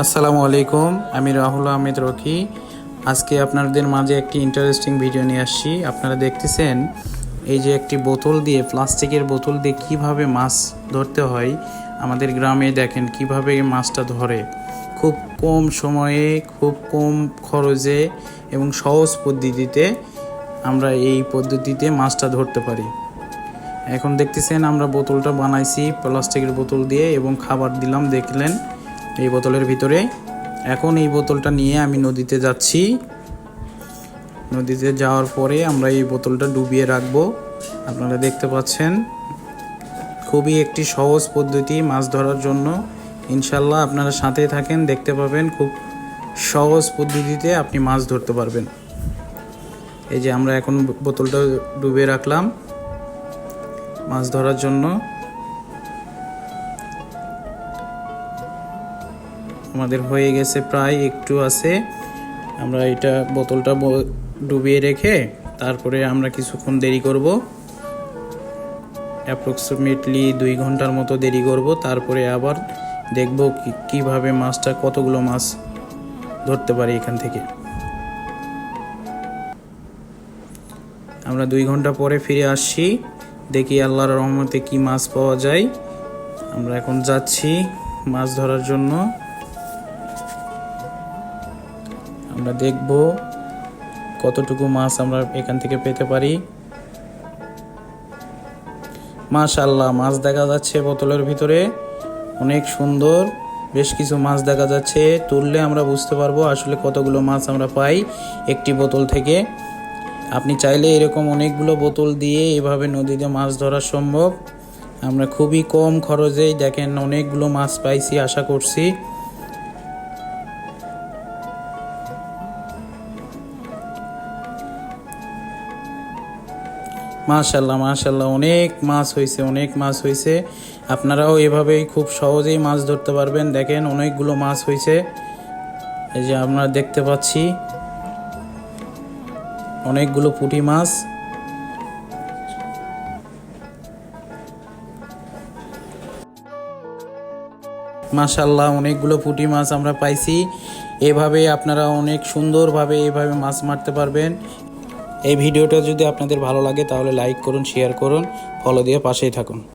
আসসালামু আলাইকুম, আমি রাহুল আহমেদ রকি। আজকে আপনাদের মাঝে একটি ইন্টারেস্টিং ভিডিও নিয়ে আসছি। আপনারা দেখতেছেন এই যে একটি বোতল দিয়ে, প্লাস্টিকের বোতল দিয়ে কিভাবে মাছ ধরতে হয়। আমাদের গ্রামে দেখেন কিভাবে মাছটা ধরে, খুব কম সময়ে, খুব কম খরচে এবং সহজ পদ্ধতিতে আমরা এই পদ্ধতিতে মাছটা ধরতে পারি। এখন দেখতেছেন আমরা বোতলটা বানাইছি প্লাস্টিকের বোতল দিয়ে এবং খাবার দিলাম, দেখলেন এই বোতলের ভিতরে। এখন এই বোতলটা নিয়ে আমি নদীতে যাচ্ছি। নদীতে যাওয়ার পরে আমরা এই বোতলটা ডুবিয়ে রাখবো। আপনারা দেখতে পাচ্ছেন খুবই একটি সহজ পদ্ধতি মাছ ধরার জন্য। ইনশাল্লাহ আপনারা সাথে থাকেন, দেখতে পাবেন খুব সহজ পদ্ধতিতে আপনি মাছ ধরতে পারবেন। এই যে আমরা এখন বোতলটা ডুবিয়ে রাখলাম মাছ ধরার জন্য। আমাদের হয়ে গেছে, প্রায় একটু আছে। আমরা এটা বোতলটা ডুবিয়ে রেখে তারপরে আমরা কিছুক্ষণ দেরি করব, অ্যাপ্রক্সিমেটলি 2 ঘন্টার মতো দেরি করব। তারপরে আবার দেখব কিভাবে মাছটা, কতগুলো মাছ ধরতে পারি এখান থেকে। আমরা 2 ঘন্টা পরে ফিরে আসছি, দেখি আল্লাহর রহমতে কি মাছ পাওয়া যায়। আমরা এখন যাচ্ছি মাছ ধরার জন্য। আমরা দেখব কতটুকু মাছ আমরা এখান থেকে পেতে পারি। মাশাআল্লাহ, মাছ দেখা যাচ্ছে বোতলের ভিতরে, অনেক সুন্দর বেশ কিছু মাছ দেখা যাচ্ছে। তুললে আমরা বুঝতে পারবো আসলে কতগুলো মাছ আমরা পাই একটি বোতল থেকে। আপনি চাইলে এরকম অনেকগুলো বোতল দিয়ে এভাবে নদীতে মাছ ধরা সম্ভব। আমরা খুবই কম খরচেই দেখেন অনেকগুলো মাছ পাইছি, আশা করছি। মাশাআল্লাহ মাশাআল্লাহ, অনেক মাছ হয়েছে, অনেক মাছ হয়েছে। আপনারাও এভাবেই খুব সহজেই মাছ ধরতে পারবেন। দেখেন অনেকগুলো মাছ হয়েছে, এই যে আমরা দেখতে পাচ্ছি অনেকগুলো পুঁটি মাছ। মাশাআল্লাহ, অনেকগুলো পুঁটি মাছ আমরা পাইছি। এভাবে আপনারা অনেক সুন্দরভাবে এভাবে মাছ মারতে পারবেন। এই ভিডিওটা যদি আপনাদের ভালো লাগে তাহলে লাইক করুন, শেয়ার করুন, ফলো দিয়ে পাশেই থাকুন।